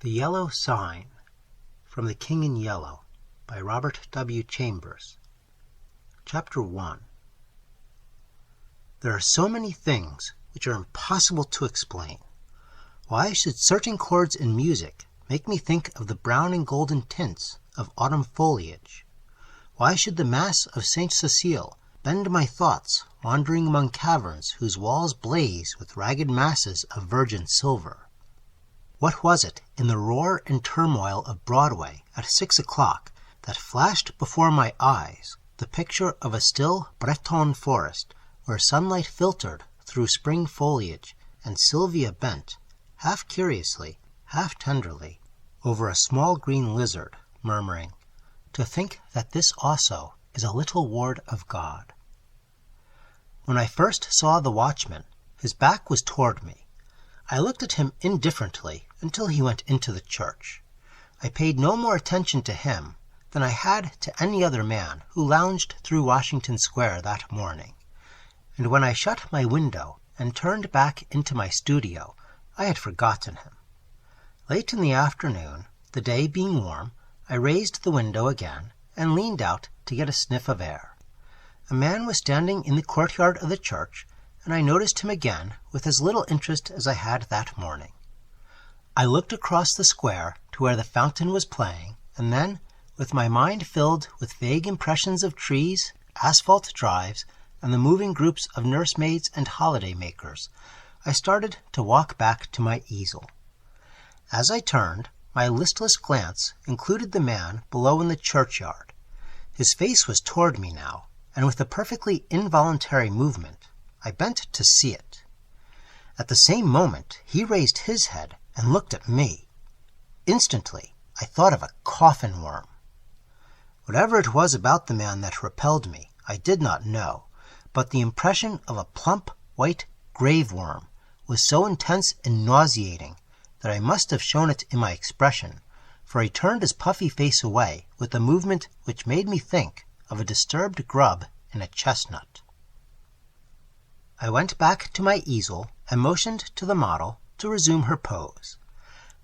The Yellow Sign from The King in Yellow by Robert W. Chambers. Chapter 1. There are so many things which are impossible to explain. Why should certain chords in music make me think of the brown and golden tints of autumn foliage? Why should the Mass of Saint Cecile bend my thoughts wandering among caverns whose walls blaze with ragged masses of virgin silver? What was it in the roar and turmoil of Broadway at 6 o'clock that flashed before my eyes the picture of a still Breton forest where sunlight filtered through spring foliage and Sylvia bent, half curiously, half tenderly, over a small green lizard, murmuring, "To think that this also is a little ward of God." When I first saw the watchman, his back was toward me. I looked at him indifferently until he went into the church. I paid no more attention to him than I had to any other man who lounged through Washington Square that morning. And when I shut my window and turned back into my studio, I had forgotten him. Late in the afternoon, the day being warm, I raised the window again and leaned out to get a sniff of air. A man was standing in the courtyard of the church, and I noticed him again with as little interest as I had that morning. I looked across the square to where the fountain was playing, and then, with my mind filled with vague impressions of trees, asphalt drives, and the moving groups of nursemaids and holiday makers, I started to walk back to my easel. As I turned, my listless glance included the man below in the churchyard. His face was toward me now, and with a perfectly involuntary movement, I bent to see it. At the same moment, he raised his head and looked at me. Instantly, I thought of a coffin worm. Whatever it was about the man that repelled me, I did not know, but the impression of a plump, white grave worm was so intense and nauseating that I must have shown it in my expression, for he turned his puffy face away with a movement which made me think of a disturbed grub in a chestnut. I went back to my easel and motioned to the model to resume her pose.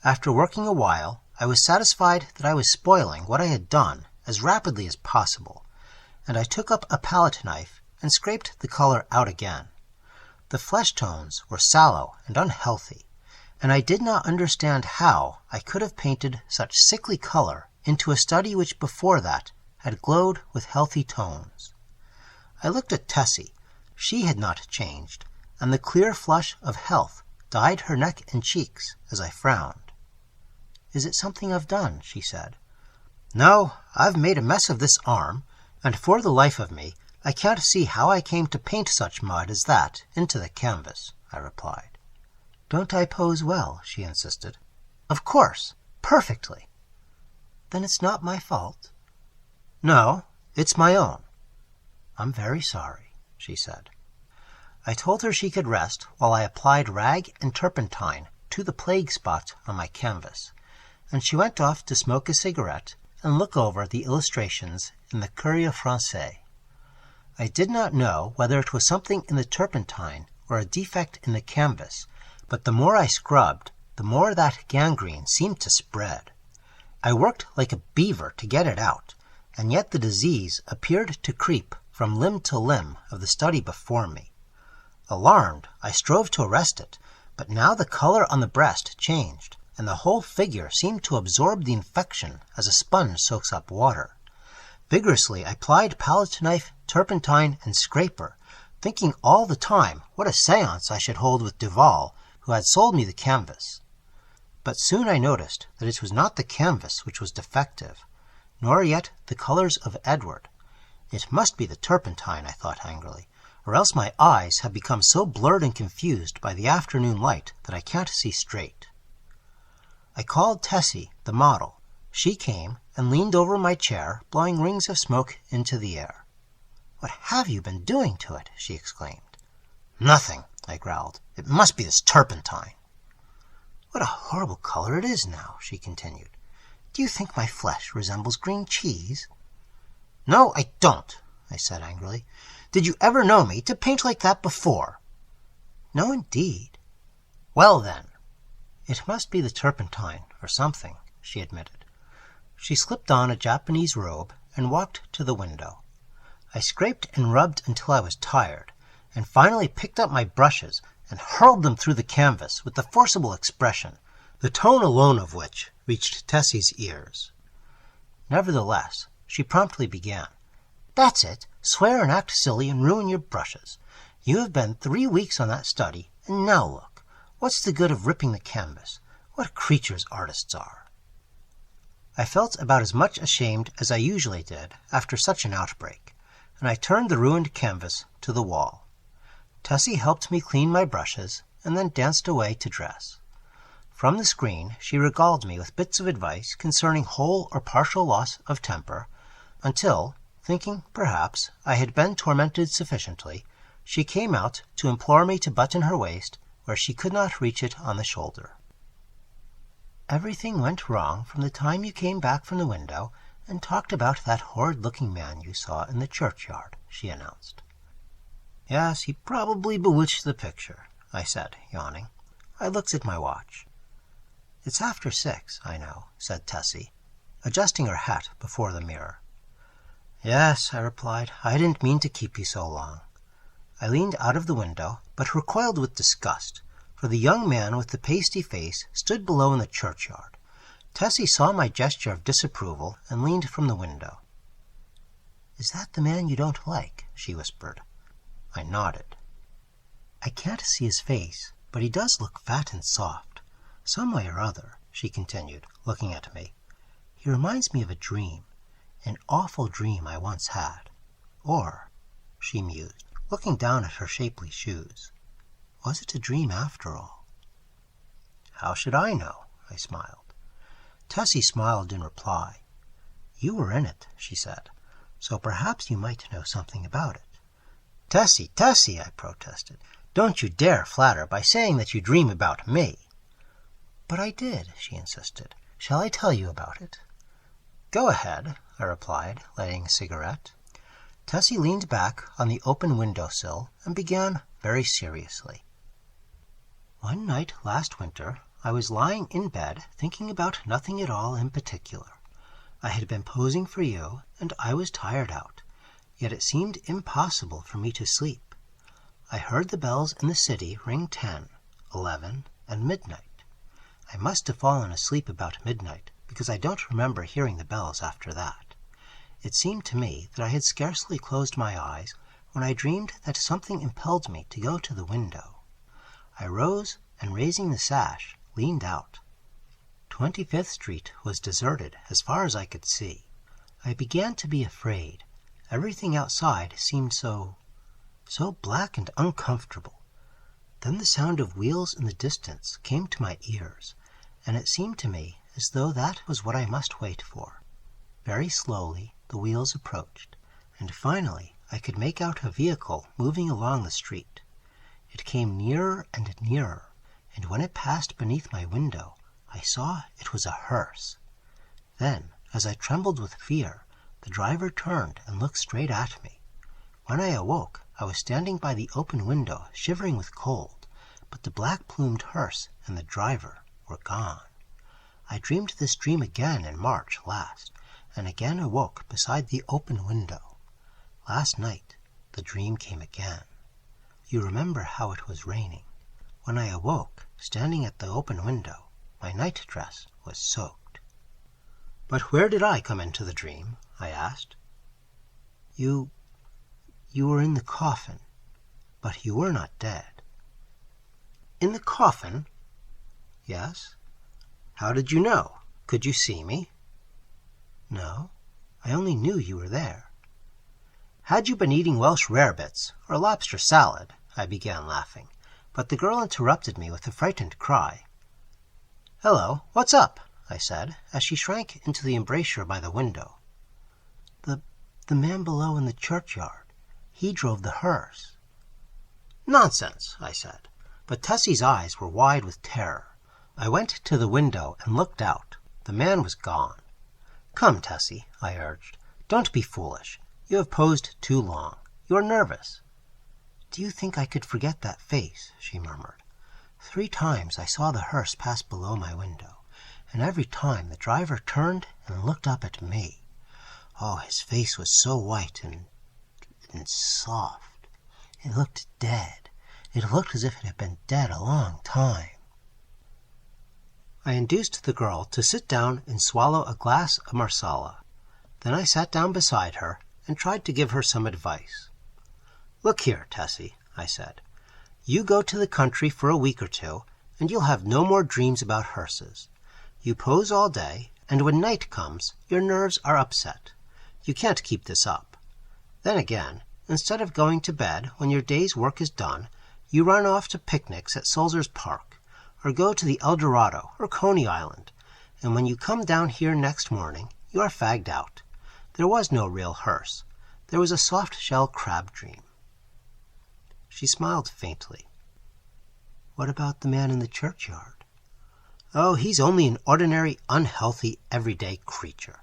After working a while, I was satisfied that I was spoiling what I had done as rapidly as possible, and I took up a palette knife and scraped the color out again. The flesh tones were sallow and unhealthy, and I did not understand how I could have painted such sickly color into a study which before that had glowed with healthy tones. I looked at Tessie. She had not changed, and the clear flush of health dyed her neck and cheeks as I frowned. "Is it something I've done?" she said. "No, I've made a mess of this arm, and for the life of me, I can't see how I came to paint such mud as that into the canvas," I replied. "Don't I pose well?" she insisted. "Of course, perfectly." "Then it's not my fault?" "No, it's my own." "I'm very sorry," she said. I told her she could rest while I applied rag and turpentine to the plague spot on my canvas, and she went off to smoke a cigarette and look over the illustrations in the Courrier Français. I did not know whether it was something in the turpentine or a defect in the canvas, but the more I scrubbed, the more that gangrene seemed to spread. I worked like a beaver to get it out, and yet the disease appeared to creep from limb to limb of the study before me. Alarmed, I strove to arrest it, but now the color on the breast changed, and the whole figure seemed to absorb the infection as a sponge soaks up water. Vigorously I plied palette knife, turpentine, and scraper, thinking all the time what a séance I should hold with Duval, who had sold me the canvas. But soon I noticed that it was not the canvas which was defective, nor yet the colors of Edward. It must be the turpentine, I thought angrily, or else my eyes have become so blurred and confused by the afternoon light that I can't see straight. I called Tessie, the model. She came and leaned over my chair, blowing rings of smoke into the air. "What have you been doing to it?" she exclaimed. "Nothing," I growled. "It must be this turpentine." "What a horrible color it is now," she continued. "Do you think my flesh resembles green cheese?" "No, I don't," I said angrily. "Did you ever know me to paint like that before?" "No, indeed." "Well, then." "It must be the turpentine, or something," she admitted. She slipped on a Japanese robe and walked to the window. I scraped and rubbed until I was tired, and finally picked up my brushes and hurled them through the canvas with a forcible expression, the tone alone of which reached Tessie's ears. Nevertheless, she promptly began. "That's it. Swear and act silly and ruin your brushes. You have been 3 weeks on that study, and now look. What's the good of ripping the canvas? What creatures artists are!" I felt about as much ashamed as I usually did after such an outbreak, and I turned the ruined canvas to the wall. Tessie helped me clean my brushes and then danced away to dress. From the screen she regaled me with bits of advice concerning whole or partial loss of temper, until, thinking, perhaps, I had been tormented sufficiently, she came out to implore me to button her waist where she could not reach it on the shoulder. "Everything went wrong from the time you came back from the window and talked about that horrid-looking man you saw in the churchyard," she announced. "Yes, he probably bewitched the picture," I said, yawning. I looked at my watch. "It's after 6, I know," said Tessie, adjusting her hat before the mirror. "Yes," I replied, "I didn't mean to keep you so long." I leaned out of the window, but recoiled with disgust, for the young man with the pasty face stood below in the churchyard. Tessie saw my gesture of disapproval and leaned from the window. "Is that the man you don't like?" she whispered. I nodded. "I can't see his face, but he does look fat and soft. Some way or other," she continued, looking at me. "He reminds me of a dream, an awful dream I once had. Or," she mused, looking down at her shapely shoes, "was it a dream after all?" "How should I know?" I smiled. Tessie smiled in reply. "You were in it," she said, "so perhaps you might know something about it." "Tessie, Tessie," I protested, "don't you dare flatter by saying that you dream about me." "But I did," she insisted. "Shall I tell you about it?" "Go ahead," I replied, lighting a cigarette. Tessie leaned back on the open window-sill and began very seriously. "One night last winter I was lying in bed thinking about nothing at all in particular. I had been posing for you, and I was tired out, yet it seemed impossible for me to sleep. I heard the bells in the city ring 10, 11, and midnight. I must have fallen asleep about midnight, because I don't remember hearing the bells after that. It seemed to me that I had scarcely closed my eyes when I dreamed that something impelled me to go to the window. I rose and, raising the sash, leaned out. 25th Street was deserted as far as I could see. I began to be afraid. Everything outside seemed so black and uncomfortable. Then the sound of wheels in the distance came to my ears, and it seemed to me as though that was what I must wait for. Very slowly the wheels approached, and finally I could make out a vehicle moving along the street. It came nearer and nearer, and when it passed beneath my window, I saw it was a hearse. Then, as I trembled with fear, the driver turned and looked straight at me. When I awoke, I was standing by the open window, shivering with cold, but the black-plumed hearse and the driver were gone. I dreamed this dream again in March last, and again awoke beside the open window. Last night the dream came again. You remember how it was raining. When I awoke, standing at the open window, my night dress was soaked." "But where did I come into the dream?" I asked. You were in the coffin, but you were not dead." "In the coffin?" "Yes." "How did you know? Could you see me?" "No, I only knew you were there." "Had you been eating Welsh rarebits or lobster salad?" I began laughing, but the girl interrupted me with a frightened cry. "Hello, what's up?" I said, as she shrank into the embrasure by the window. The man below in the churchyard. He drove the hearse." "Nonsense," I said, but Tessie's eyes were wide with terror. I went to the window and looked out. The man was gone. "Come, Tessie," I urged. "Don't be foolish. You have posed too long. You are nervous." "Do you think I could forget that face?" she murmured. 3 times I saw the hearse pass below my window, and every time the driver turned and looked up at me. Oh, his face was so white and soft. It looked dead. It looked as if it had been dead a long time. I induced the girl to sit down and swallow a glass of marsala. Then I sat down beside her and tried to give her some advice. "Look here, Tessie," I said. "You go to the country for a week or 2, and you'll have no more dreams about hearses. You pose all day, and when night comes, your nerves are upset. You can't keep this up. Then again, instead of going to bed when your day's work is done, you run off to picnics at Sulzer's Park, or go to the El Dorado or Coney Island, and when you come down here next morning, you are fagged out. There was no real hearse. There was a soft-shell crab dream." She smiled faintly. "What about the man in the churchyard?" "Oh, he's only an ordinary, unhealthy, everyday creature."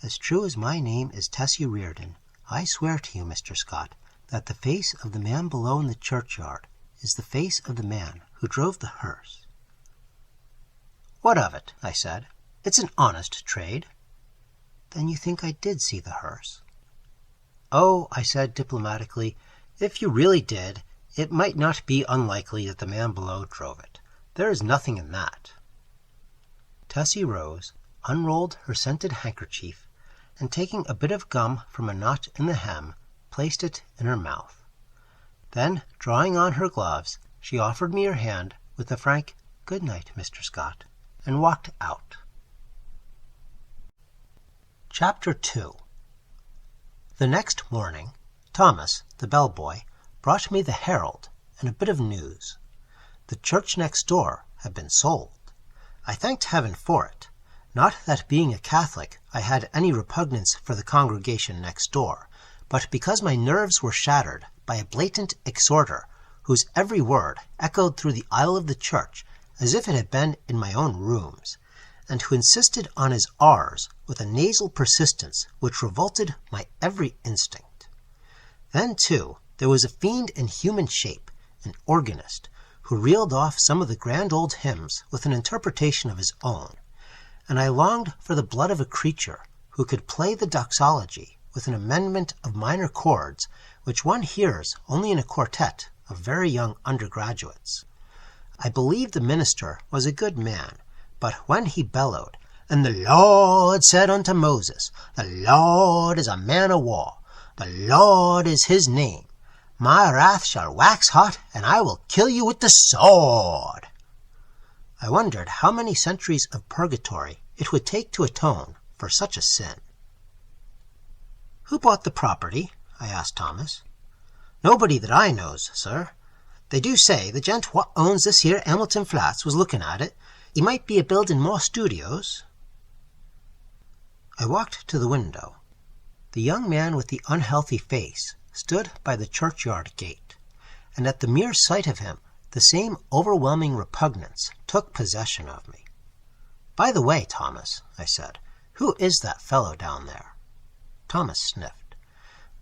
"As true as my name is Tessie Reardon, I swear to you, Mr. Scott, that the face of the man below in the churchyard is the face of the man who drove the hearse." "What of it?" I said. "It's an honest trade." "Then you think I did see the hearse?" "Oh," I said diplomatically, "if you really did, it might not be unlikely that the man below drove it. There is nothing in that." Tessie rose, unrolled her scented handkerchief, and taking a bit of gum from a knot in the hem, placed it in her mouth. Then, drawing on her gloves, she offered me her hand with a frank "Good night, Mr. Scott," and walked out. Chapter 2. The next morning, Thomas, the bellboy, brought me the Herald and a bit of news. The church next door had been sold. I thanked heaven for it. Not that being a Catholic I had any repugnance for the congregation next door, but because my nerves were shattered by a blatant exhorter whose every word echoed through the aisle of the church as if it had been in my own rooms, and who insisted on his R's with a nasal persistence which revolted my every instinct. Then, too, there was a fiend in human shape, an organist, who reeled off some of the grand old hymns with an interpretation of his own, and I longed for the blood of a creature who could play the doxology with an amendment of minor chords which one hears only in a quartet of very young undergraduates. I believe the minister was a good man, but when he bellowed, "And the Lord said unto Moses, the Lord is a man of war, the Lord is his name, my wrath shall wax hot, and I will kill you with the sword," I wondered how many centuries of purgatory it would take to atone for such a sin. "Who bought the property?" I asked Thomas. "Nobody that I knows, sir. They do say the gent what owns this here Hamilton Flats was looking at it. He might be a-building more studios." I walked to the window. The young man with the unhealthy face stood by the churchyard gate, and at the mere sight of him the same overwhelming repugnance took possession of me. "By the way, Thomas," I said, "who is that fellow down there?" Thomas sniffed.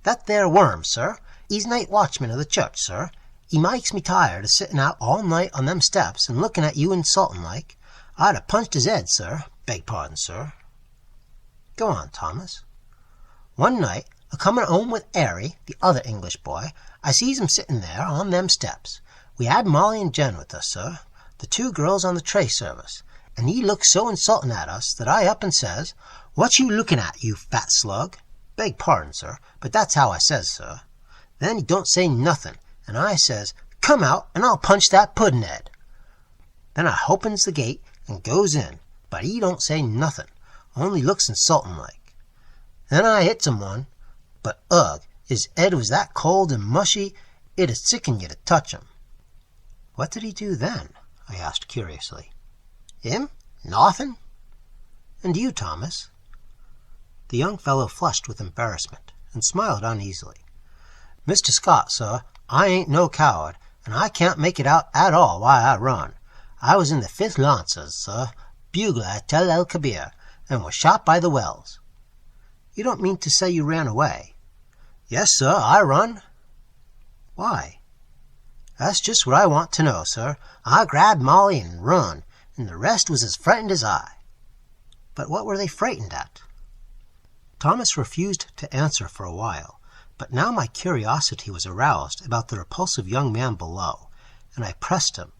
"That there worm, sir. He's night watchman of the church, sir. He makes me tired of sitting out all night on them steps and looking at you insulting like. I'd have punched his head, sir. Beg pardon, sir." "Go on, Thomas." "One night, a-comin' home with Harry, the other English boy, I sees him sitting there on them steps. We had Molly and Jen with us, sir, the 2 girls on the tray service, and he looks so insulting at us that I up and says, 'What you looking at, you fat slug?' Beg pardon, sir, but that's how I says, sir. Then he don't say nothing, and I says, 'Come out, and I'll punch that puddin'-head.' Then I hopens the gate and goes in, but he don't say nothing, only looks insulting like. Then I hits him one, but ugh, his head was that cold and mushy, it'd sicken you to touch him." "What did he do then?" I asked curiously. "Him? Nawthin'." "And you, Thomas?" The young fellow flushed with embarrassment and smiled uneasily. "Mr. Scott, sir, I ain't no coward, and I can't make it out at all why I run. I was in the 5th Lancers, sir, bugler at Tel El Kabir, and was shot by the Wells." "You don't mean to say you ran away?" "Yes, sir, I run." "Why?" That's just what I want to know, sir. I grabbed Molly and run, and the rest was as frightened as I. But what were they frightened at? Thomas refused to answer for a while, but now my curiosity was aroused about the repulsive young man below, and I pressed him.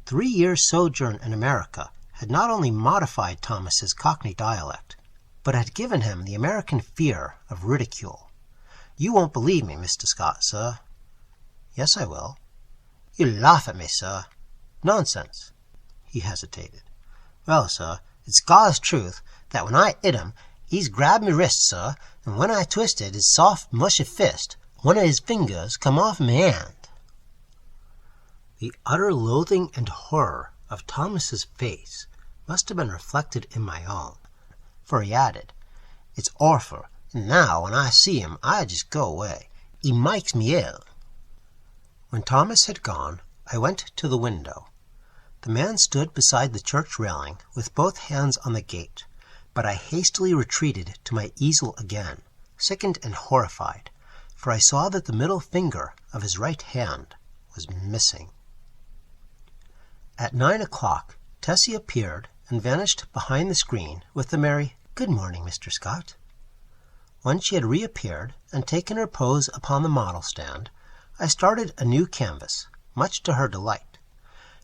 3 years' sojourn in America had not only modified Thomas's Cockney dialect, but had given him the American fear of ridicule. You won't believe me, Mr. Scott, sir. Yes, I will. You laugh at me, sir. Nonsense. He hesitated. Well, sir, it's God's truth that when I hit him, he's grabbed me wrist, sir, and when I twisted his soft, mushy fist, one of his fingers come off me hand. The utter loathing and horror of Thomas's face must have been reflected in my own, for he added, It's awful, and now when I see him, I just go away. He makes me ill. When Thomas had gone, I went to the window. The man stood beside the church railing with both hands on the gate, but I hastily retreated to my easel again, sickened and horrified, for I saw that the middle finger of his right hand was missing. At 9 o'clock, Tessie appeared and vanished behind the screen with the merry, "Good morning, Mr. Scott." When she had reappeared and taken her pose upon the model stand, I started a new canvas, much to her delight.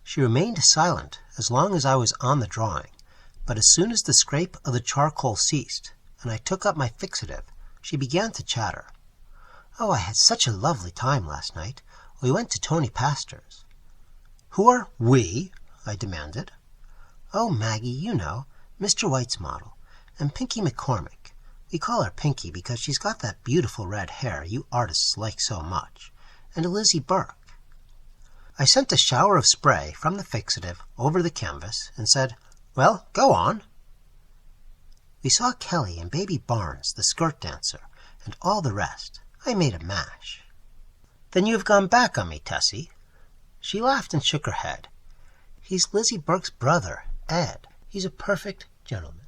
She remained silent as long as I was on the drawing, but as soon as the scrape of the charcoal ceased, and I took up my fixative, she began to chatter. "Oh, I had such a lovely time last night. We went to Tony Pastor's." "Who are we?" I demanded. "Oh, Maggie, you know, Mr. White's model, and Pinky McCormick. We call her Pinky because she's got that beautiful red hair you artists like so much, and Lizzie Burke." I sent a shower of spray from the fixative over the canvas and said, "Well, go on." "We saw Kelly and Baby Barnes, the skirt dancer, and all the rest. I made a mash." "Then you have gone back on me, Tessie." She laughed and shook her head. "He's Lizzie Burke's brother, Ed. He's a perfect gentleman."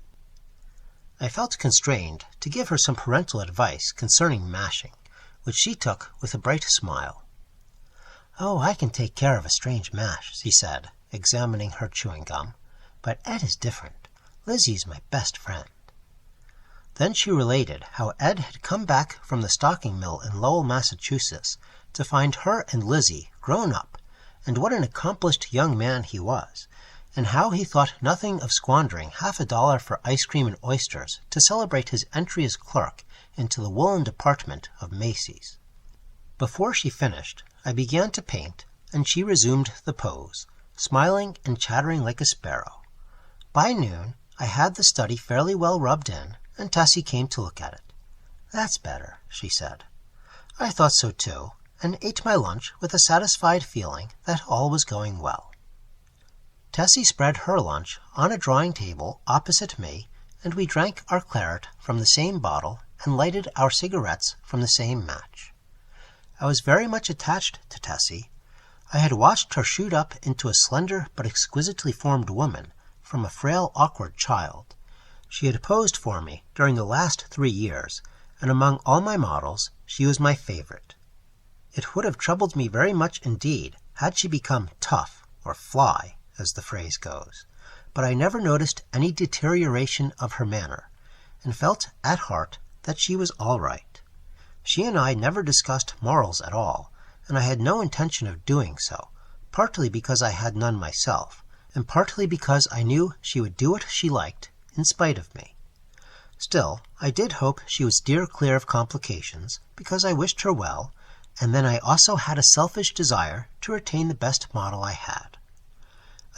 I felt constrained to give her some parental advice concerning mashing, which she took with a bright smile. "Oh, I can take care of a strange mash," she said, examining her chewing gum. "But Ed is different. Lizzie's my best friend." Then she related how Ed had come back from the stocking mill in Lowell, Massachusetts, to find her and Lizzie grown up, and what an accomplished young man he was, and how he thought nothing of squandering $50 for ice cream and oysters to celebrate his entry as clerk into the woolen department of Macy's. Before she finished, I began to paint, and she resumed the pose, smiling and chattering like a sparrow. By noon, I had the study fairly well rubbed in, and Tessie came to look at it. "That's better," she said. I thought so too, and ate my lunch with a satisfied feeling that all was going well. Tessie spread her lunch on a drawing table opposite me, and we drank our claret from the same bottle and lighted our cigarettes from the same match. I was very much attached to Tessie. I had watched her shoot up into a slender but exquisitely formed woman from a frail, awkward child. She had posed for me during the last 3 years, and among all my models she was my favorite. It would have troubled me very much indeed had she become tough, or fly, as the phrase goes, but I never noticed any deterioration of her manner, and felt at heart that she was all right. She and I never discussed morals at all, and I had no intention of doing so, partly because I had none myself, and partly because I knew she would do what she liked, in spite of me. Still, I did hope she would steer clear of complications, because I wished her well, and then I also had a selfish desire to retain the best model I had.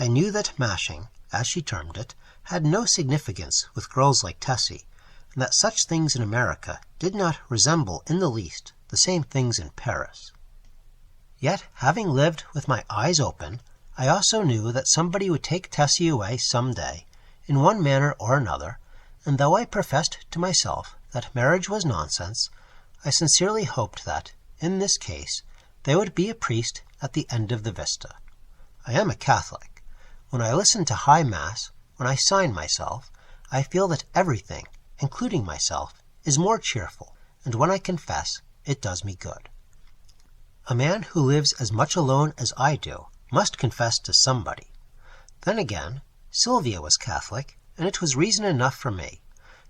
I knew that mashing, as she termed it, had no significance with girls like Tessie, and that such things in America did not resemble in the least the same things in Paris. Yet, having lived with my eyes open, I also knew that somebody would take Tessie away some day, in one manner or another, and though I professed to myself that marriage was nonsense, I sincerely hoped that, in this case, there would be a priest at the end of the vista. I am a Catholic. When I listen to High Mass, when I sign myself, I feel that everything, including myself, is more cheerful, and when I confess, it does me good. A man who lives as much alone as I do must confess to somebody. Then again, Sylvia was Catholic, and it was reason enough for me.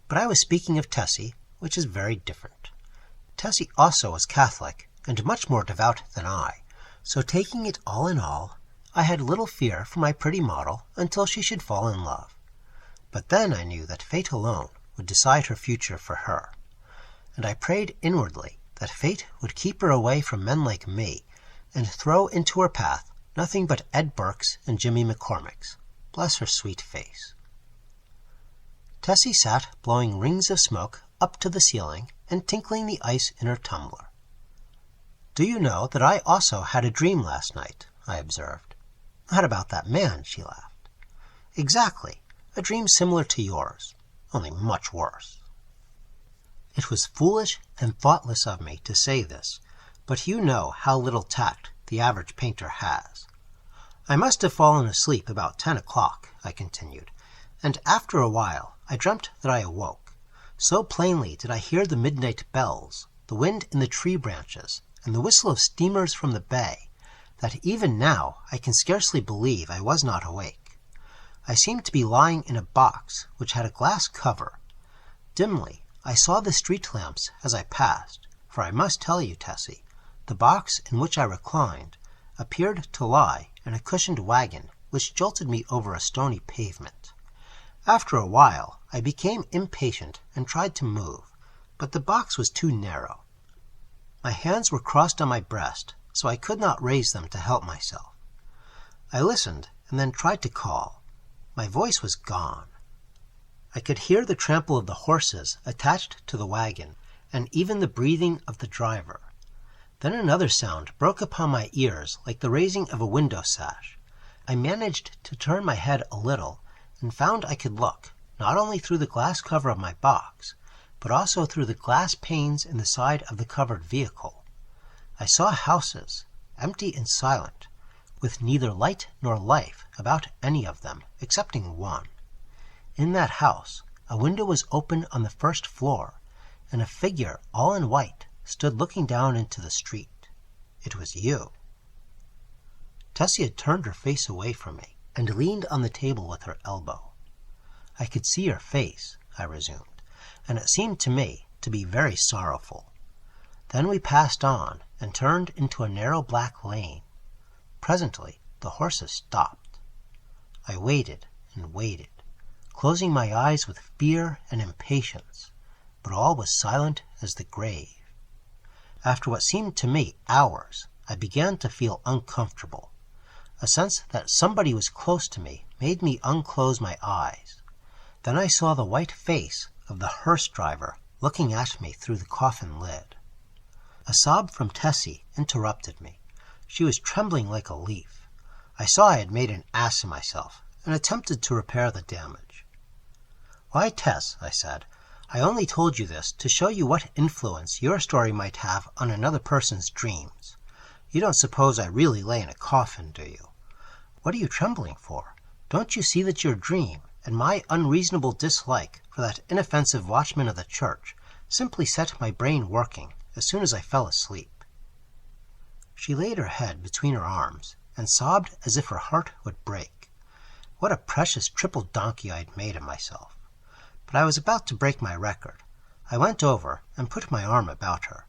But I was speaking of Tessie, which is very different. Tessie also was Catholic, and much more devout than I, so taking it all in all, I had little fear for my pretty model until she should fall in love. But then I knew that fate alone would decide her future for her, and I prayed inwardly that fate would keep her away from men like me and throw into her path nothing but Ed Burkes and Jimmy McCormicks. Bless her sweet face. Tessie sat blowing rings of smoke up to the ceiling and tinkling the ice in her tumbler. "Do you know that I also had a dream last night?" I observed. "Not about that man," she laughed. "Exactly. A dream similar to yours, only much worse." It was foolish and thoughtless of me to say this, but you know how little tact the average painter has. "I must have fallen asleep about 10 o'clock, I continued, "and after a while I dreamt that I awoke. So plainly did I hear the midnight bells, the wind in the tree branches, and the whistle of steamers from the bay, that even now I can scarcely believe I was not awake. I seemed to be lying in a box which had a glass cover. Dimly I saw the street lamps as I passed, for I must tell you, Tessie, the box in which I reclined appeared to lie in a cushioned wagon which jolted me over a stony pavement. After a while I became impatient and tried to move, but the box was too narrow. My hands were crossed on my breast, so I could not raise them to help myself. I listened and then tried to call. My voice was gone. I could hear the trample of the horses attached to the wagon, and even the breathing of the driver. Then another sound broke upon my ears like the raising of a window sash. I managed to turn my head a little, and found I could look, not only through the glass cover of my box, but also through the glass panes in the side of the covered vehicle. I saw houses, empty and silent, with neither light nor life about any of them, excepting one. In that house a window was open on the first floor, and a figure all in white stood looking down into the street. It was you." Tessie had turned her face away from me and leaned on the table with her elbow. "I could see her face," I resumed, "and it seemed to me to be very sorrowful. Then we passed on and turned into a narrow black lane. Presently the horses stopped. I waited and waited, closing my eyes with fear and impatience, but all was silent as the grave. After what seemed to me hours, I began to feel uncomfortable. A sense that somebody was close to me made me unclose my eyes. Then I saw the white face of the hearse driver looking at me through the coffin lid. A sob from Tessie interrupted me. She was trembling like a leaf. I saw I had made an ass of myself, and attempted to repair the damage. "Why, Tess," I said, "I only told you this to show you what influence your story might have on another person's dreams. You don't suppose I really lay in a coffin, do you? What are you trembling for? Don't you see that your dream, and my unreasonable dislike for that inoffensive watchman of the church, simply set my brain working as soon as I fell asleep?" She laid her head between her arms and sobbed as if her heart would break. What a precious triple donkey I had made of myself. But I was about to break my record. I went over and put my arm about her.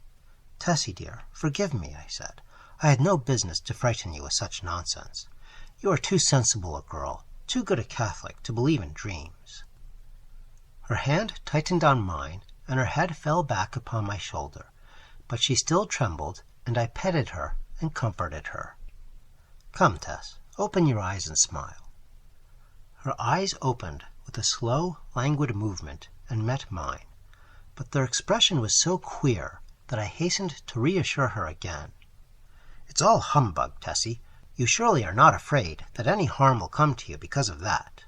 "Tessie, dear, forgive me," I said. "I had no business to frighten you with such nonsense. You are too sensible a girl, too good a Catholic, to believe in dreams." Her hand tightened on mine, and her head fell back upon my shoulder, but she still trembled, and I petted her and comforted her. "Come, Tess, open your eyes and smile." Her eyes opened with a slow, languid movement and met mine, but their expression was so queer that I hastened to reassure her again. "It's all humbug, Tessie. You surely are not afraid that any harm will come to you because of that?"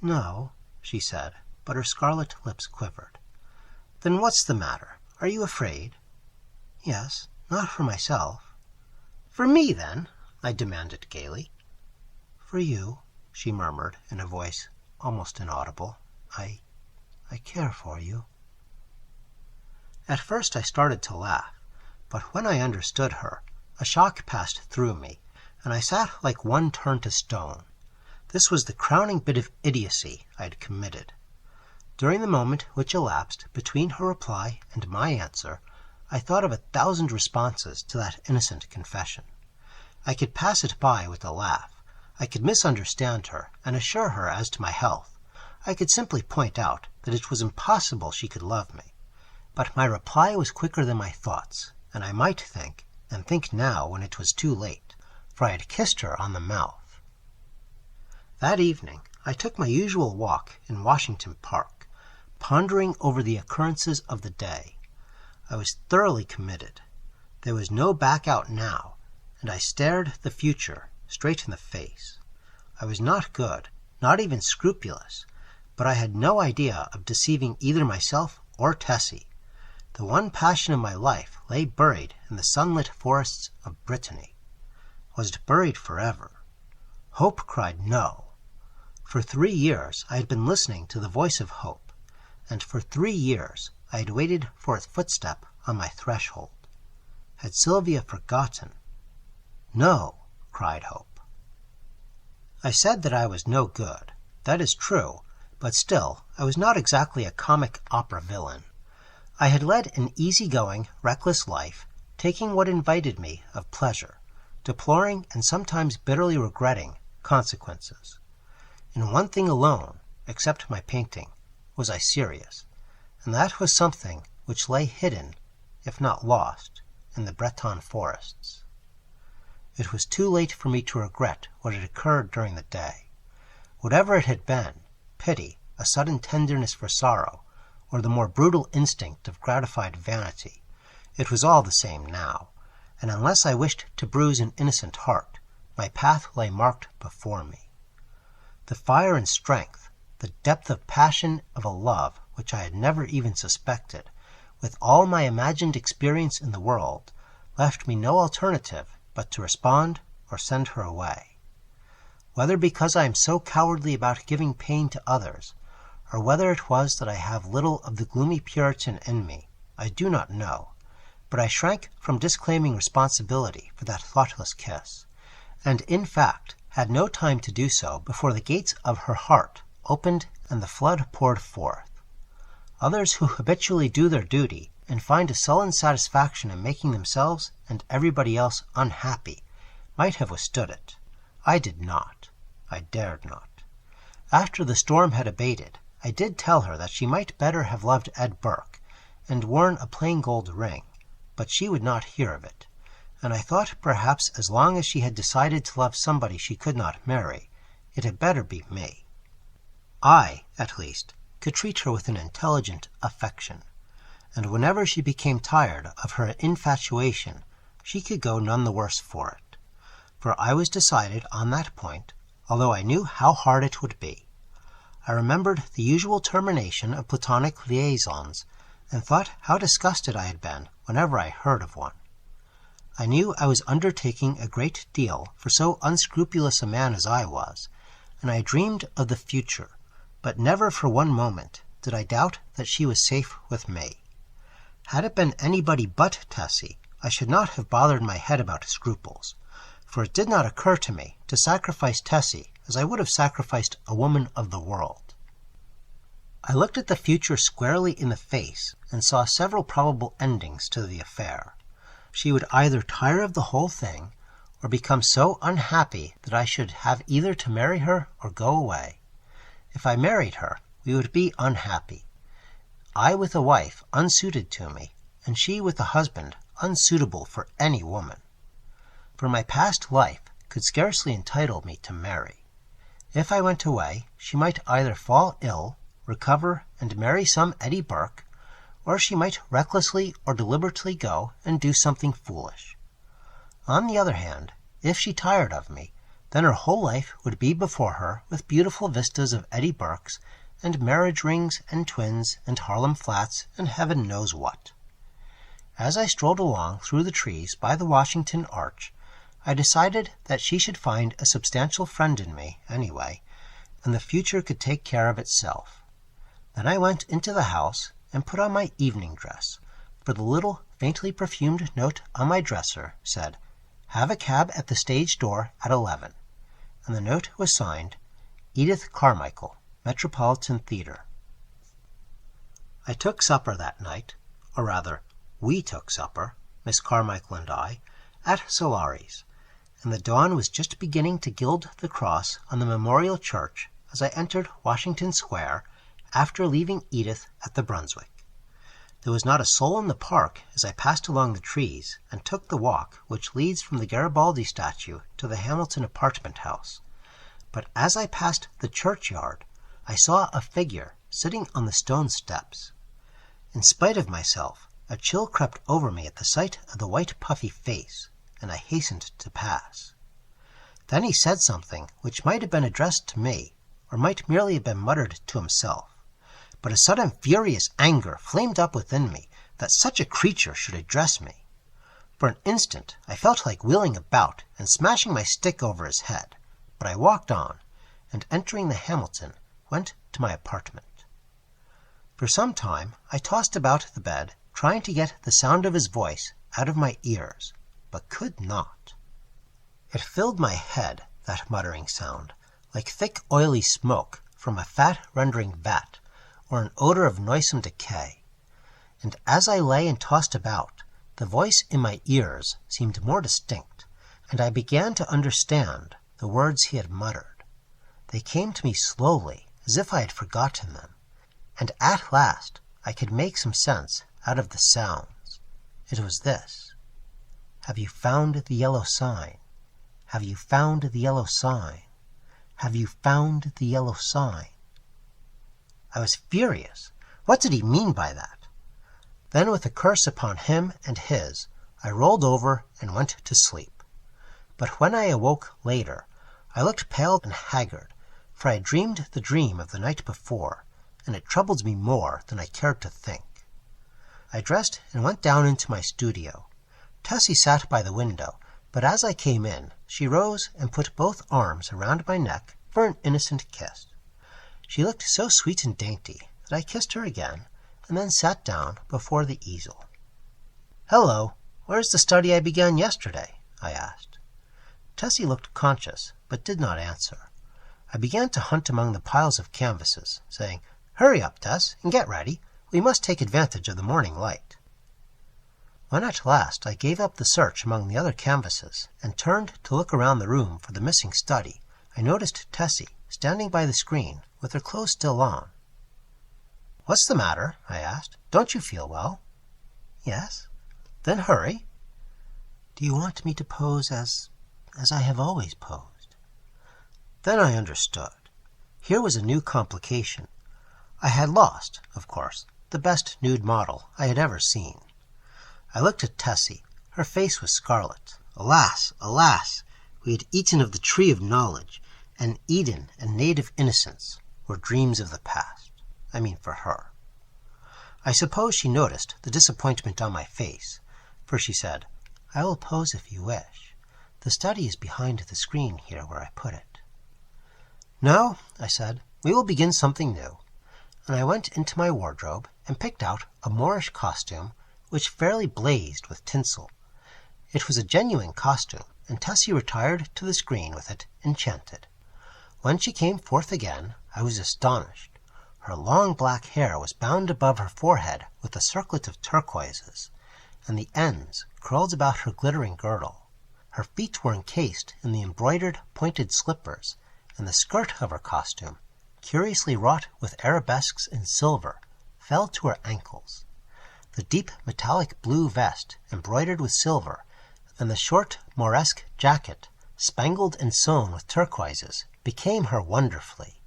"No," she said, but her scarlet lips quivered. "Then what's the matter? Are you afraid?" "Yes, not for myself." "For me, then?" I demanded gaily. "For you," she murmured in a voice almost inaudible. I care for you." At first I started to laugh, But when I understood her, a shock passed through me, and I sat like one turned to stone. This was the crowning bit of idiocy I had committed. During the moment which elapsed between her reply and my answer, I thought of 1,000 responses to that innocent confession. I could pass it by with a laugh. I could misunderstand her and assure her as to my health. I could simply point out that it was impossible she could love me. But my reply was quicker than my thoughts, and I might think, and think now when it was too late, for I had kissed her on the mouth. That evening I took my usual walk in Washington Park, pondering over the occurrences of the day. I was thoroughly committed. There was no back out now, and I stared the future straight in the face. I was not good, not even scrupulous, but I had no idea of deceiving either myself or Tessie. The one passion of my life lay buried in the sunlit forests of Brittany. Was it buried forever? Hope cried no. For 3 years I had been listening to the voice of hope, and for 3 years I had waited for its footstep on my threshold. Had Sylvia forgotten? No, cried hope. I said that I was no good. That is true, but still I was not exactly a comic opera villain. I had led an easy-going, reckless life, taking what invited me of pleasure, deploring and sometimes bitterly regretting consequences. In one thing alone, except my painting, was I serious, and that was something which lay hidden, if not lost, in the Breton forests. It was too late for me to regret what had occurred during the day. Whatever it had been, pity, a sudden tenderness for sorrow, or the more brutal instinct of gratified vanity, it was all the same now, and unless I wished to bruise an innocent heart, my path lay marked before me. The fire and strength, the depth of passion of a love which I had never even suspected, with all my imagined experience in the world, left me no alternative but to respond or send her away. Whether because I am so cowardly about giving pain to others, or whether it was that I have little of the gloomy Puritan in me, I do not know, but I shrank from disclaiming responsibility for that thoughtless kiss, and in fact had no time to do so before the gates of her heart opened and the flood poured forth. Others who habitually do their duty and find a sullen satisfaction in making themselves and everybody else unhappy might have withstood it. I did not. I dared not. After the storm had abated, I did tell her that she might better have loved Ed Burke and worn a plain gold ring, but she would not hear of it, and I thought perhaps as long as she had decided to love somebody she could not marry, it had better be me. I, at least, could treat her with an intelligent affection, and whenever she became tired of her infatuation, she could go none the worse for it. For I was decided on that point, although I knew how hard it would be. I remembered the usual termination of platonic liaisons, and thought how disgusted I had been whenever I heard of one. I knew I was undertaking a great deal for so unscrupulous a man as I was, and I dreamed of the future, but never for one moment did I doubt that she was safe with me. Had it been anybody but Tessie, I should not have bothered my head about scruples, for it did not occur to me to sacrifice Tessie as I would have sacrificed a woman of the world. I looked at the future squarely in the face and saw several probable endings to the affair. She would either tire of the whole thing, or become so unhappy that I should have either to marry her or go away. If I married her, we would be unhappy. I with a wife unsuited to me, and she with a husband unsuitable for any woman. For my past life could scarcely entitle me to marry. If I went away, she might either fall ill, recover, and marry some Eddie Burke, or she might recklessly or deliberately go and do something foolish. On the other hand, if she tired of me, then her whole life would be before her with beautiful vistas of Eddie Burkes and marriage rings and twins and Harlem Flats and heaven knows what. As I strolled along through the trees by the Washington Arch, I decided that she should find a substantial friend in me, anyway, and the future could take care of itself. Then I went into the house and put on my evening dress, for the little faintly perfumed note on my dresser said, "Have a cab at the stage door at 11." And the note was signed, "Edith Carmichael, Metropolitan Theatre." I took supper that night, or rather, we took supper, Miss Carmichael and I, at Solari's, and the dawn was just beginning to gild the cross on the Memorial Church as I entered Washington Square after leaving Edith at the Brunswick. There was not a soul in the park as I passed along the trees and took the walk which leads from the Garibaldi statue to the Hamilton apartment house. But as I passed the churchyard, I saw a figure sitting on the stone steps. In spite of myself, a chill crept over me at the sight of the white puffy face, and I hastened to pass. Then he said something which might have been addressed to me, or might merely have been muttered to himself. But a sudden furious anger flamed up within me that such a creature should address me. For an instant I felt like wheeling about and smashing my stick over his head, but I walked on, and entering the Hamilton, went to my apartment. For some time I tossed about the bed, trying to get the sound of his voice out of my ears, but could not. It filled my head, that muttering sound, like thick oily smoke from a fat-rendering vat, or an odor of noisome decay. And as I lay and tossed about, the voice in my ears seemed more distinct, and I began to understand the words he had muttered. They came to me slowly, as if I had forgotten them, and at last I could make some sense out of the sounds. It was this: "Have you found the yellow sign? Have you found the yellow sign? Have you found the yellow sign?" I was furious. What did he mean by that? Then, with a curse upon him and his, I rolled over and went to sleep. But when I awoke later, I looked pale and haggard, for I had dreamed the dream of the night before, and it troubled me more than I cared to think. I dressed and went down into my studio. Tessie sat by the window, but as I came in, she rose and put both arms around my neck for an innocent kiss. She looked so sweet and dainty that I kissed her again, and then sat down before the easel. "Hello, where's the study I began yesterday?" I asked. Tessie looked conscious, but did not answer. I began to hunt among the piles of canvases, saying, "Hurry up, Tess, and get ready. We must take advantage of the morning light." When at last I gave up the search among the other canvases and turned to look around the room for the missing study, I noticed Tessie standing by the screen with her clothes still on. "What's the matter?" I asked. "Don't you feel well?" "Yes." "Then hurry." "Do you want me to pose as I have always posed?" Then I understood. Here was a new complication. I had lost, of course, the best nude model I had ever seen. I looked at Tessie. Her face was scarlet. Alas, alas! We had eaten of the tree of knowledge, and Eden and native innocence were dreams of the past. I mean for her. I suppose she noticed the disappointment on my face, for she said, "I will pose if you wish. The study is behind the screen here where I put it." "No," I said, "we will begin something new." And I went into my wardrobe and picked out a Moorish costume which fairly blazed with tinsel. It was a genuine costume, and Tessie retired to the screen with it, enchanted. When she came forth again, I was astonished. Her long black hair was bound above her forehead with a circlet of turquoises, and the ends curled about her glittering girdle. Her feet were encased in the embroidered pointed slippers, and the skirt of her costume, curiously wrought with arabesques in silver, fell to her ankles. The deep metallic blue vest, embroidered with silver, and the short Mauresque jacket, spangled and sewn with turquoises, became her wonderfully.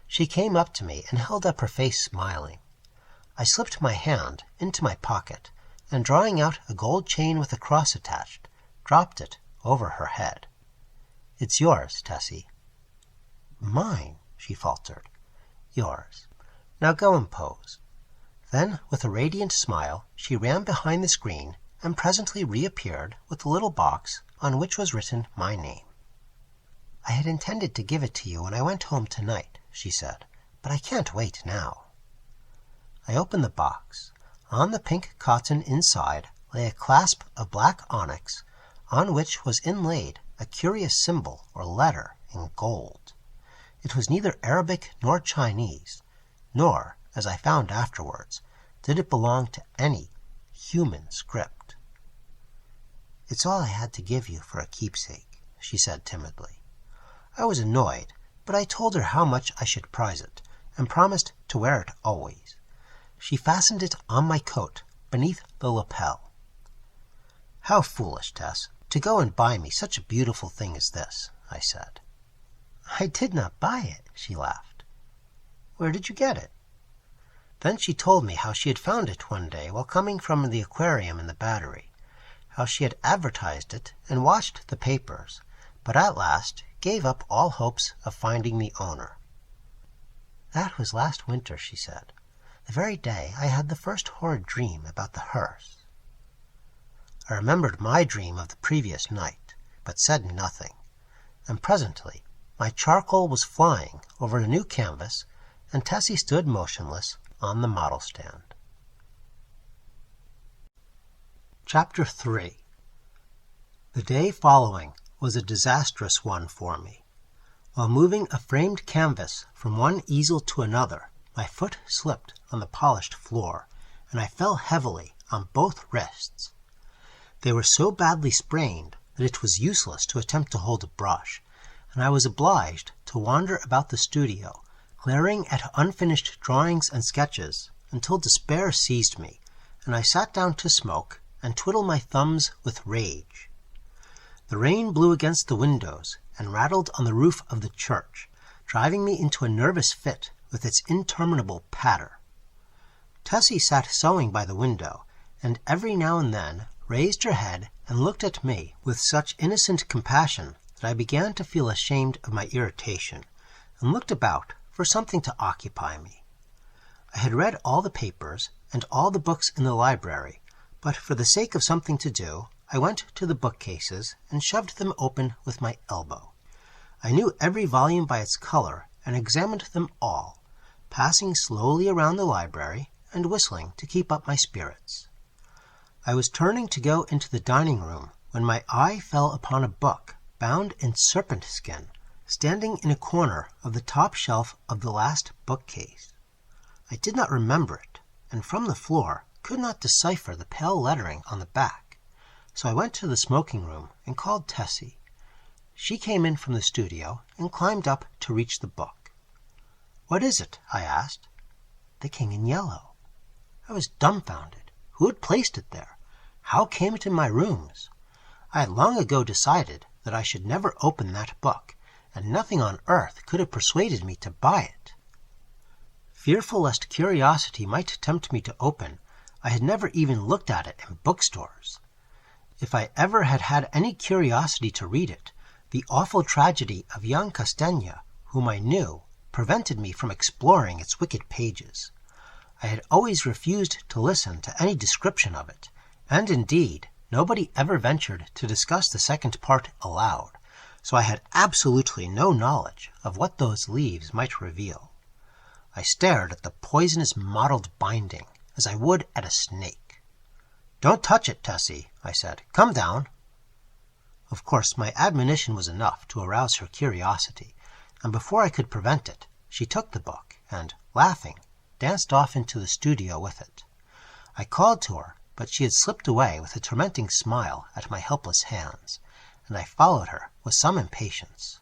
She came up to me and held up her face smiling. I slipped my hand into my pocket, and drawing out a gold chain with a cross attached, dropped it over her head. "It's yours, Tessie." "Mine?" she faltered. "Yours. Now go and pose." Then, with a radiant smile, she ran behind the screen and presently reappeared with a little box on which was written my name. "I had intended to give it to you when I went home tonight," she said, "but I can't wait now." I opened the box. On the pink cotton inside lay a clasp of black onyx, on which was inlaid a curious symbol or letter in gold. It was neither Arabic nor Chinese, nor, as I found afterwards, did it belong to any human script. "It's all I had to give you for a keepsake," she said timidly. I was annoyed, but I told her how much I should prize it, and promised to wear it always. She fastened it on my coat, beneath the lapel. "How foolish, Tess, to go and buy me such a beautiful thing as this," I said. "I did not buy it," she laughed. "Where did you get it?" Then she told me how she had found it one day while coming from the aquarium in the Battery, how she had advertised it and watched the papers, but at last gave up all hopes of finding the owner. "That was last winter," she said, "the very day I had the first horrid dream about the hearse." I remembered my dream of the previous night, but said nothing, and presently my charcoal was flying over a new canvas, and Tessie stood motionless on the model stand. Chapter 3. The day following was a disastrous one for me. While moving a framed canvas from one easel to another, my foot slipped on the polished floor, and I fell heavily on both wrists. They were so badly sprained that it was useless to attempt to hold a brush, and I was obliged to wander about the studio, glaring at unfinished drawings and sketches, until despair seized me, and I sat down to smoke and twiddle my thumbs with rage. The rain blew against the windows and rattled on the roof of the church, driving me into a nervous fit with its interminable patter. Tessie sat sewing by the window, and every now and then raised her head and looked at me with such innocent compassion that I began to feel ashamed of my irritation, and looked about for something to occupy me. I had read all the papers and all the books in the library, but for the sake of something to do, I went to the bookcases and shoved them open with my elbow. I knew every volume by its color and examined them all, passing slowly around the library and whistling to keep up my spirits. I was turning to go into the dining room when my eye fell upon a book bound in serpent skin, standing in a corner of the top shelf of the last bookcase. I did not remember it, and from the floor could not decipher the pale lettering on the back, so I went to the smoking room and called Tessie. She came in from the studio and climbed up to reach the book. "What is it?" I asked. "The King in Yellow." I was dumbfounded. Who had placed it there? How came it in my rooms? I had long ago decided that I should never open that book, and nothing on earth could have persuaded me to buy it. Fearful lest curiosity might tempt me to open, I had never even looked at it in bookstores. If I ever had had any curiosity to read it, the awful tragedy of young Castagna, whom I knew, prevented me from exploring its wicked pages. I had always refused to listen to any description of it, and indeed nobody ever ventured to discuss the second part aloud, so I had absolutely no knowledge of what those leaves might reveal. I stared at the poisonous mottled binding as I would at a snake. "Don't touch it, Tessie," I said. "Come down." Of course, my admonition was enough to arouse her curiosity, and before I could prevent it, she took the book and, laughing, danced off into the studio with it. I called to her, but she had slipped away with a tormenting smile at my helpless hands, and I followed her with some impatience.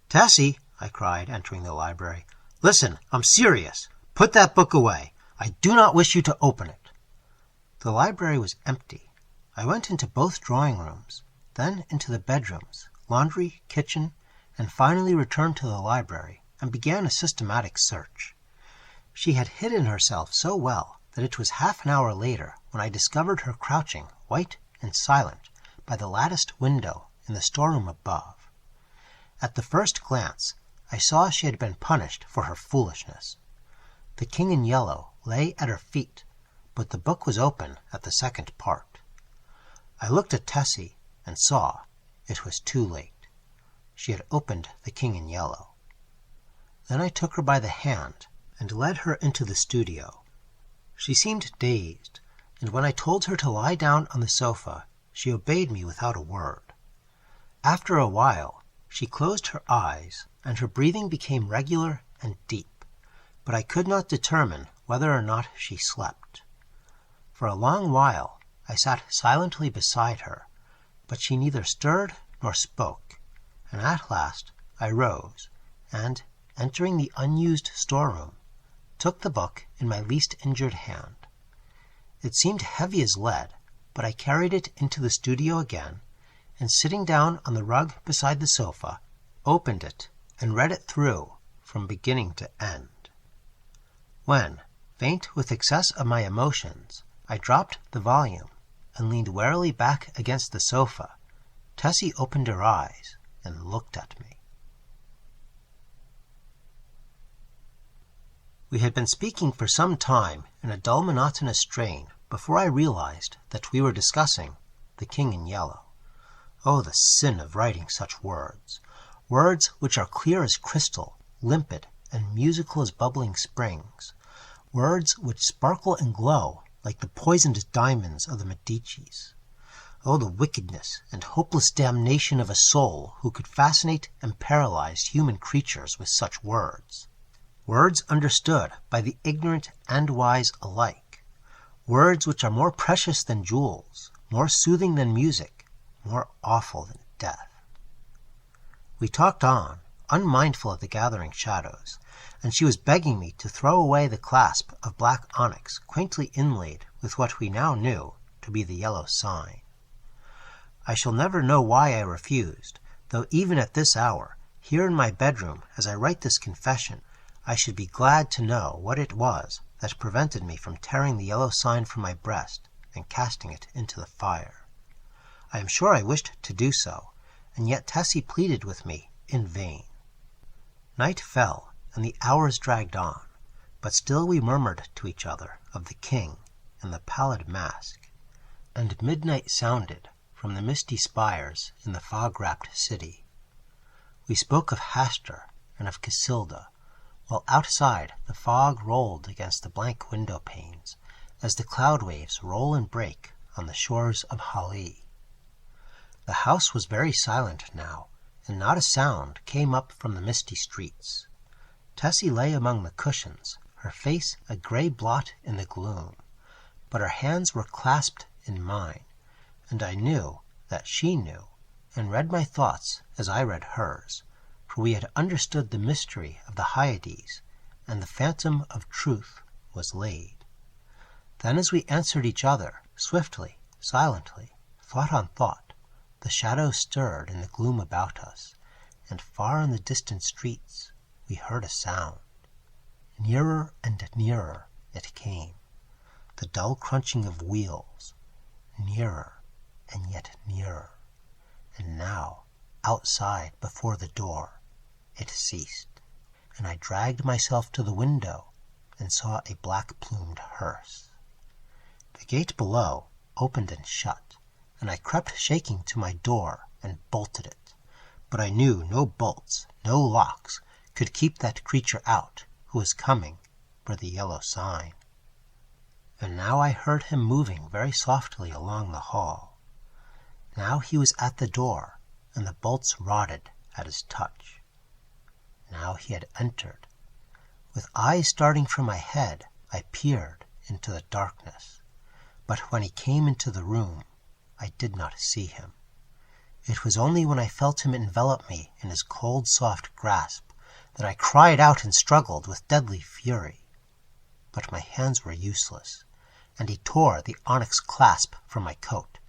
"Tessie," I cried, entering the library, "listen, I'm serious. Put that book away. I do not wish you to open it." The library was empty. I went into both drawing rooms, then into the bedrooms, laundry, kitchen, and finally returned to the library and began a systematic search. She had hidden herself so well that it was half an hour later when I discovered her crouching, white and silent, by the latticed window in the storeroom above. At the first glance, I saw she had been punished for her foolishness. The King in Yellow lay at her feet, but the book was open at the second part. I looked at Tessie and saw it was too late. She had opened The King in Yellow. Then I took her by the hand and led her into the studio. She seemed dazed, and when I told her to lie down on the sofa, she obeyed me without a word. After a while, she closed her eyes, and her breathing became regular and deep, but I could not determine whether or not she slept. For a long while I sat silently beside her, but she neither stirred nor spoke, and at last I rose, and, entering the unused storeroom, took the book in my least injured hand. It seemed heavy as lead, but I carried it into the studio again, and sitting down on the rug beside the sofa, opened it and read it through from beginning to end. When, faint with excess of my emotions, I dropped the volume and leaned warily back against the sofa, Tessie opened her eyes and looked at me. We had been speaking for some time in a dull, monotonous strain before I realized that we were discussing The King in Yellow. Oh, the sin of writing such words! Words which are clear as crystal, limpid and musical as bubbling springs. Words which sparkle and glow like the poisoned diamonds of the Medicis. Oh, the wickedness and hopeless damnation of a soul who could fascinate and paralyze human creatures with such words. Words understood by the ignorant and wise alike. Words which are more precious than jewels, more soothing than music, more awful than death. We talked on, unmindful of the gathering shadows, and she was begging me to throw away the clasp of black onyx quaintly inlaid with what we now knew to be the yellow sign. I shall never know why I refused, though even at this hour, here in my bedroom as I write this confession, I should be glad to know what it was that prevented me from tearing the yellow sign from my breast and casting it into the fire. I am sure I wished to do so, and yet Tessie pleaded with me in vain. Night fell, and the hours dragged on, but still we murmured to each other of the king and the pallid mask, and midnight sounded from the misty spires in the fog-wrapped city. We spoke of Hastur and of Casilda, while outside the fog rolled against the blank window panes, as the cloud waves roll and break on the shores of Hali. The house was very silent now, and not a sound came up from the misty streets. Tessie lay among the cushions, her face a gray blot in the gloom, but her hands were clasped in mine, and I knew that she knew, and read my thoughts as I read hers, for we had understood the mystery of the Hyades, and the phantom of truth was laid. Then as we answered each other, swiftly, silently, thought on thought, the shadows stirred in the gloom about us, and far in the distant streets we heard a sound. Nearer and nearer it came, the dull crunching of wheels, nearer and yet nearer, and now, outside before the door, it ceased, and I dragged myself to the window and saw a black-plumed hearse. The gate below opened and shut, and I crept shaking to my door and bolted it, but I knew no bolts, no locks, could keep that creature out who was coming for the yellow sign. And now I heard him moving very softly along the hall. Now he was at the door, and the bolts rotted at his touch. Now he had entered. With eyes starting from my head, I peered into the darkness, but when he came into the room, I did not see him. It was only when I felt him envelop me in his cold, soft grasp that I cried out and struggled with deadly fury. But my hands were useless, and he tore the onyx clasp from my coat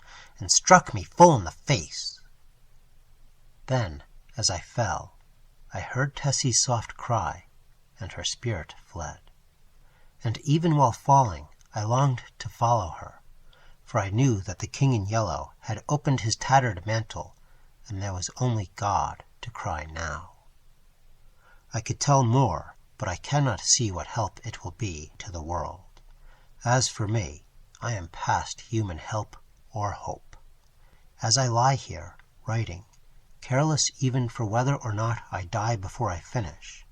and struck me full in the face. Then, as I fell, I heard Tessie's soft cry, and her spirit fled. And even while falling, I longed to follow her, for I knew that the King in Yellow had opened his tattered mantle, and there was only God to cry now. I could tell more, but I cannot see what help it will be to the world. As for me, I am past human help or hope. As I lie here, writing, careless even for whether or not I die before I finish,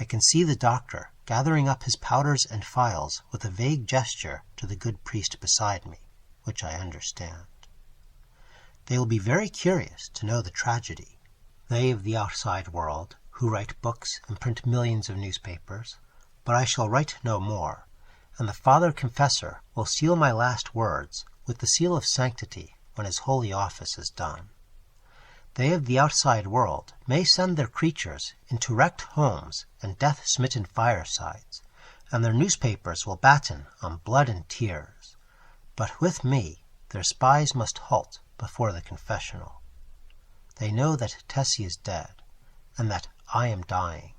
I can see the doctor gathering up his powders and phials with a vague gesture to the good priest beside me, which I understand. They will be very curious to know the tragedy. They of the outside world, who write books and print millions of newspapers, but I shall write no more, and the Father Confessor will seal my last words with the seal of sanctity when his holy office is done. They of the outside world may send their creatures into wrecked homes and death-smitten firesides, and their newspapers will batten on blood and tears. But with me their spies must halt before the confessional. They know that Tessie is dead, and that I am dying.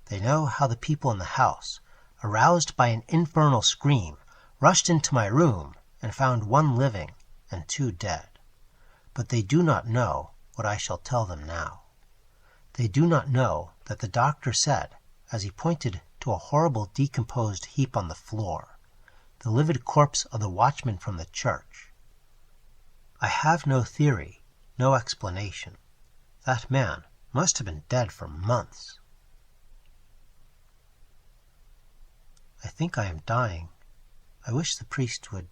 They know how the people in the house, aroused by an infernal scream, rushed into my room and found one living and 2 dead. But they do not know what I shall tell them now. They do not know that the doctor said, as he pointed to a horrible decomposed heap on the floor, the livid corpse of the watchman from the church, "I have no theory, no explanation. That man must have been dead for months." I think I am dying. I wish the priest would